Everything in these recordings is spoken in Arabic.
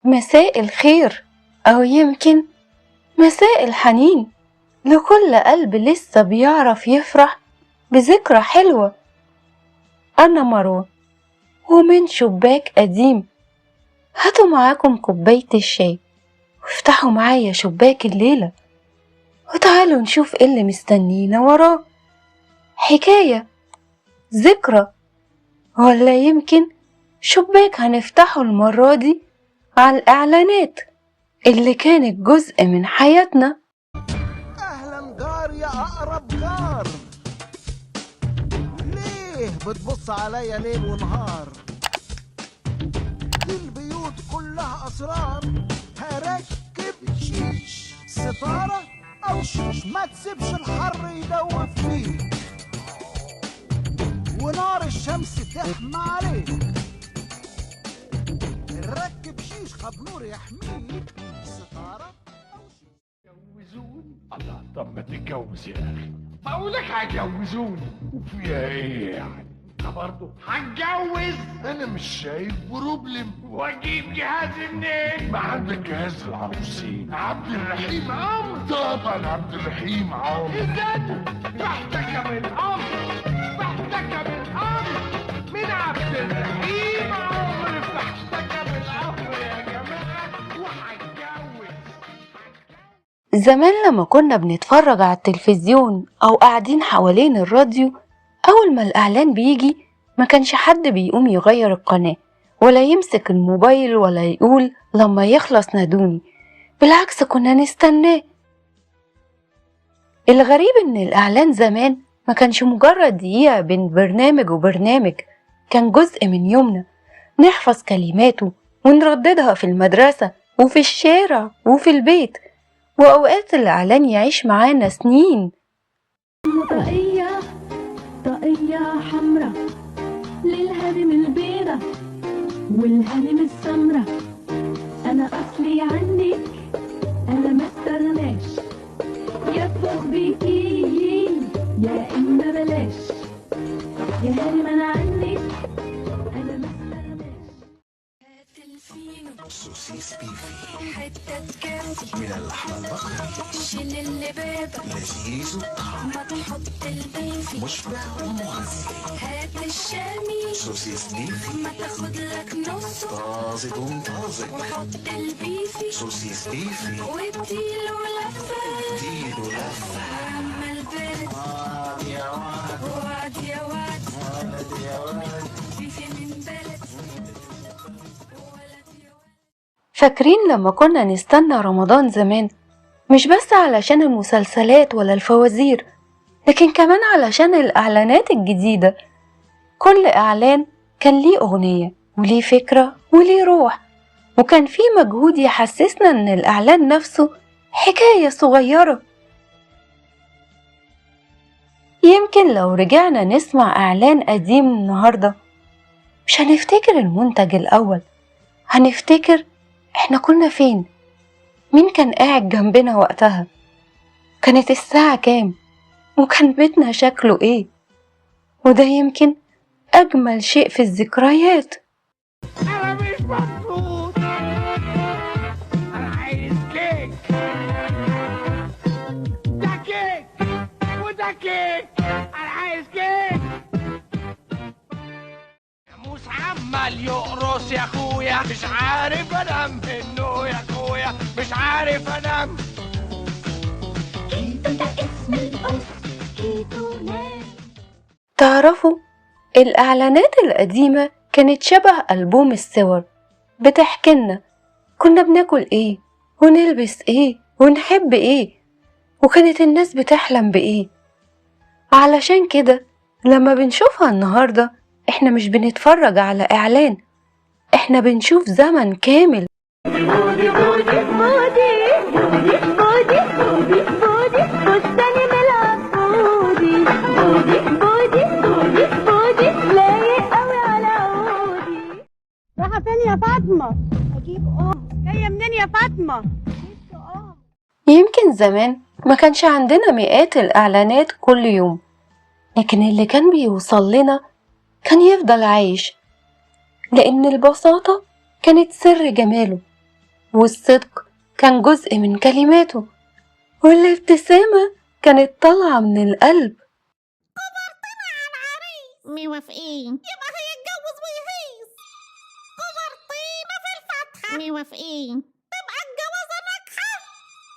مساء الخير، أو يمكن مساء الحنين لكل قلب لسه بيعرف يفرح بذكرى حلوة. أنا مروة، ومن شباك قديم هاتوا معاكم كوباية الشاي وافتحوا معايا شباك الليلة، وتعالوا نشوف ايه اللي مستنينا وراه. حكاية، ذكرى، ولا يمكن شباك هنفتحه المرة دي على الإعلانات اللي كانت جزء من حياتنا. أهلا جار يا أقرب جار، ليه بتبص عليا ليل ونهار؟ دي البيوت كلها أسرار، هركب شيش ستارة أو شيش، ما تسيبش الحر يدوب فيك ونار الشمس تحمى عليك. ركب شيش خد نور يحميك، ستارة أو شيش. جوزوني الله، طب ما تتجوز يا اخي، بقولك هيجوزوني وفيها ايه يعني؟ برضه هتجوز. انا مش شايف بروبلم، واجيب جهاز منين؟ ما عندك جهاز العروسين عبد الرحيم عمرو. طبعا عبد الرحيم عمرو. اذا محتكه من عمرو، محتكه من عمرو، من عبد الرحيم عمرو، محتكه من عمرو يا جماعه، وهتجوز. زمان لما كنا بنتفرج على التلفزيون أو قاعدين حوالين الراديو، أول ما الإعلان بيجي ما كانش حد بيقوم يغير القناة ولا يمسك الموبايل ولا يقول لما يخلص نادوني، بالعكس كنا نستناه. الغريب إن الإعلان زمان ما كانش مجرد دقيقة بين برنامج وبرنامج، كان جزء من يومنا، نحفظ كلماته ونرددها في المدرسة وفي الشارع وفي البيت، وأوقات الإعلان يعيش معانا سنين. طاقية حمرا للهدم البيضة والهدم السمرة، أنا أصلي عنك أنا مستغناش، يا فوق بيكي يا إما بلاش، يا هانم أنا عنك أنا مستغناش. هات الفينو سوسيس بيفي، حتة كافي من اللحم البقري، شيل اللبابة لذيذ الطعم، ما تحط البيفي، مشبع ومغذي. هات الشامي سوسيس بيفي، ما تاخد لك نص طازج ومطازج. وحط البيفي سوسيس بيفي، واديله لفة اديله لفة. عمال بارد وعد يا وعد، وعد يا وعد، وعد يا وعد. بيفي من بلد ولد يا ولد. فاكرين لما كنا نستنى رمضان زمان، مش بس علشان المسلسلات ولا الفوازير، لكن كمان علشان الإعلانات الجديدة. كل إعلان كان ليه أغنية وليه فكرة وليه روح، وكان فيه مجهود يحسسنا إن الإعلان نفسه حكاية صغيرة. يمكن لو رجعنا نسمع إعلان قديم النهاردة مش هنفتكر المنتج الأول، هنفتكر إحنا كنا فين، مين كان قاعد جنبنا وقتها، كانت الساعة كام، وكان بيتنا شكله إيه. وده يمكن أجمل شيء في الذكريات. انا مش مبسوط، انا عايز كيك، ده كيك وده كيك، انا عايز كيك. موس عمال يقرص يا اخويا، مش عارف انام منه يا اخويا، مش عارف انام. كيتو ده اسم القص، كيتو ناس. تعرفوا الإعلانات القديمة كانت شبه ألبوم الصور، بتحكيلنا كنا بناكل إيه ونلبس إيه ونحب إيه، وكانت الناس بتحلم بإيه. علشان كده لما بنشوفها النهاردة إحنا مش بنتفرج على إعلان، إحنا بنشوف زمن كامل. بودي بودي بودي بودي بودي بودي بودي بستاني ملعب بودي بودي بودي بودي بودي لايق قوي على عودي. رايحة فين يا فاطمة؟ أجيب جاية منين يا فاطمة؟ جبت يمكن زمان ما كانش عندنا مئات الإعلانات كل يوم، لكن اللي كان بيوصل لنا كان يفضل عايش، لأن البساطة كانت سر جماله، والصدق كان جزء من كلماته، والابتسامة كانت طالعة من القلب. موافقين يبقى هيتجوز ويهيص. كوفرتينا في الفتحة. موافقين تبقى الجوازة ناجحة.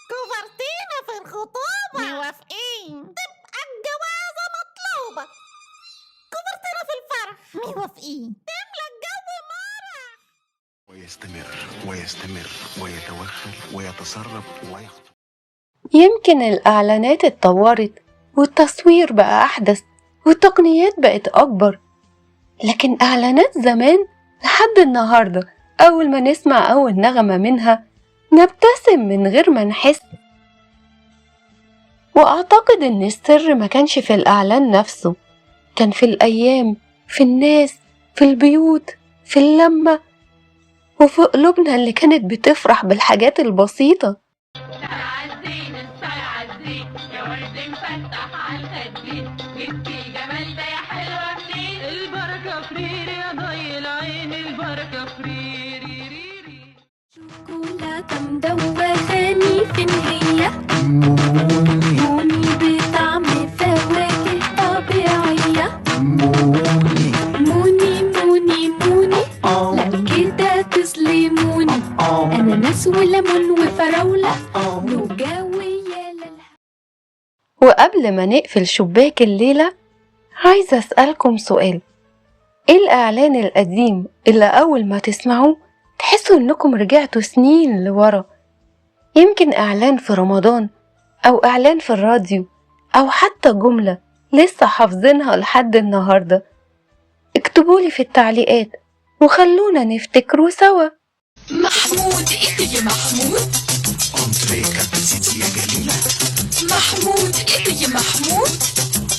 كوفرتينا في الخطوبة. موافقين تبقى الجوازة مطلوبة. كوفرتينا في الفرح. موافقين تملى الجو مرح. ويستمر ويستمر ويتوغل ويتسرب ويخطو. يمكن الإعلانات اتطورت والتصوير بقى أحدث والتقنيات بقت أكبر، لكن إعلانات زمان لحد النهاردة أول ما نسمع أول نغمة منها نبتسم من غير ما نحس. وأعتقد إن السر ما كانش في الإعلان نفسه، كان في الأيام، في الناس، في البيوت، في اللمة، وفي قلوبنا اللي كانت بتفرح بالحاجات البسيطة. يا ورد مفتح عالخدين، جبتي الجمال ده يا حلوة منين؟ البركة فريري يا ضي العين، البركة فريري. شوكولاتة مدوخاني فين هي؟ موني بطعم فواكه طبيعية. موني لا كده تظلموني، أناناس وليمون وفراولة نوجاوية للهوا. وقبل ما نقفل شباك الليلة عايزة أسألكم سؤال، إيه الإعلان القديم اللي أول ما تسمعوه تحسوا إنكم رجعتوا سنين لورا؟ يمكن إعلان في رمضان أو إعلان في الراديو أو حتى جملة لسه حافظينها لحد النهاردة. اكتبولي في التعليقات وخلونا نفتكروا سوا. محمود إيه يا محمود؟ أنتري كابتسيتي يا جميلة. محمود إيه يا محمود؟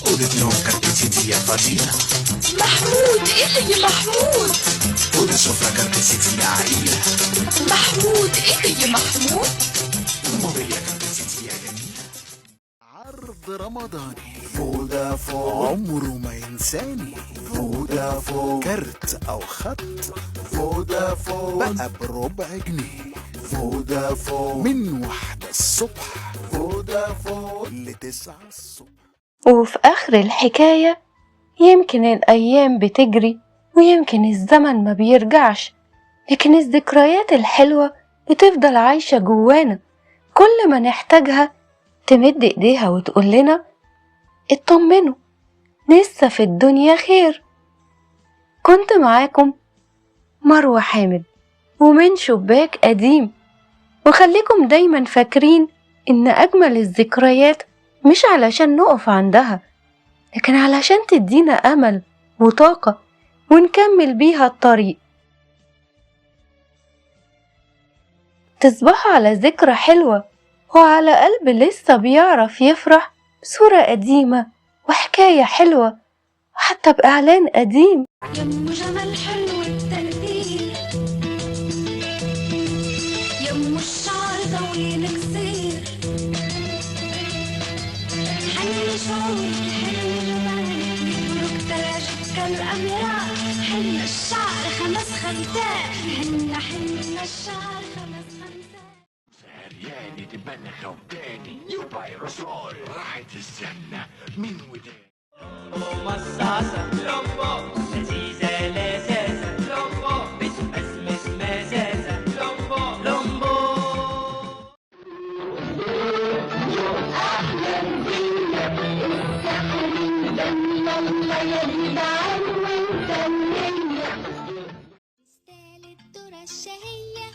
أودت نوم كابتسيتي يا فضيلة. محمود إيه يا محمود؟ أودت سفرة كابتسيتي يا عائلة. محمود إيه يا محمود؟ موبيليا كابتسيتي يا جميلة. عرض رمضاني فودافون عمره ما ينساني. فودافون كارت او خط فودافون بقى بربع جنيه. فودافون من 1 الصبح فودافون ل9 الصبح. وفي آخر الحكاية يمكن الأيام بتجري ويمكن الزمن ما بيرجعش، لكن الذكريات الحلوة بتفضل عايشة جوانا. كل ما نحتاجها تمد ايديها وتقول لنا اطمنوا لسه في الدنيا خير. كنت معاكم مروة حامد ومن شباك قديم، وخليكم دايما فاكرين ان اجمل الذكريات مش علشان نقف عندها، لكن علشان تدينا امل وطاقة ونكمل بيها الطريق. تصبحوا على ذكرى حلوة وعلى قلب لسه بيعرف يفرح بصورة قديمة وحكاية حلوة وحتى بإعلان قديم. يمو جمال حلو التقدير، يمو الشعر طويل قصير، حلو شعورك حلو جمالك يبرك تاجك كالأميرات، حلو الشعر 5 خمسات، حلو الشعر 5 خمسات. سهرياني تبنى خوتاني يبقى رسول راحت السنة من وداني. مصاصة لمبو لذيذة لذاذة لمبو بتمسمس مزازة لمبو لمبو. كريستال الذرة الشهية،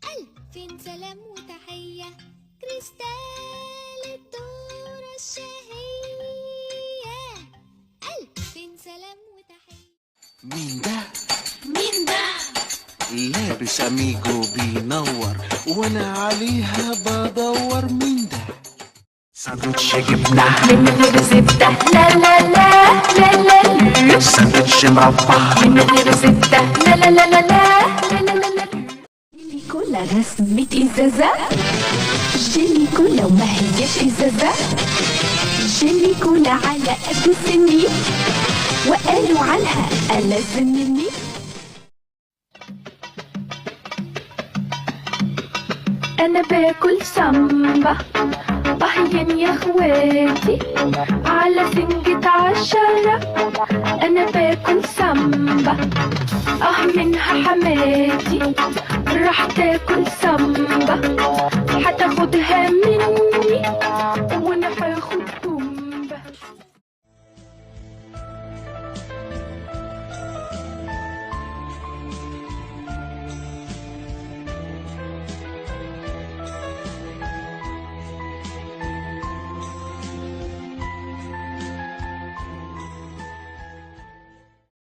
ألف سلام وتحية. كريستال الذرة الشهية، ألف سلام وتحية. مين ده؟ مين ده؟ لابس اميجو بينور وانا عليها بدور. مين ده؟ ساندوتش جبنة من غير زبدة لا لا لا لا لا لا. ساندوتش مربع من غير زبدة لا لا لا لا لا لا لا لا. جيلي كولا رسمة إزازة، جيلي كولا وما هيش إزازة، جيلي كولا على قد سني وقالوا عنها ألذ مني. انا باكل سامبا. باهين يا اخواتي على سنجة 10. انا باكل سامبا. منها حماتي راح تاكل سامبا، هتاخدها من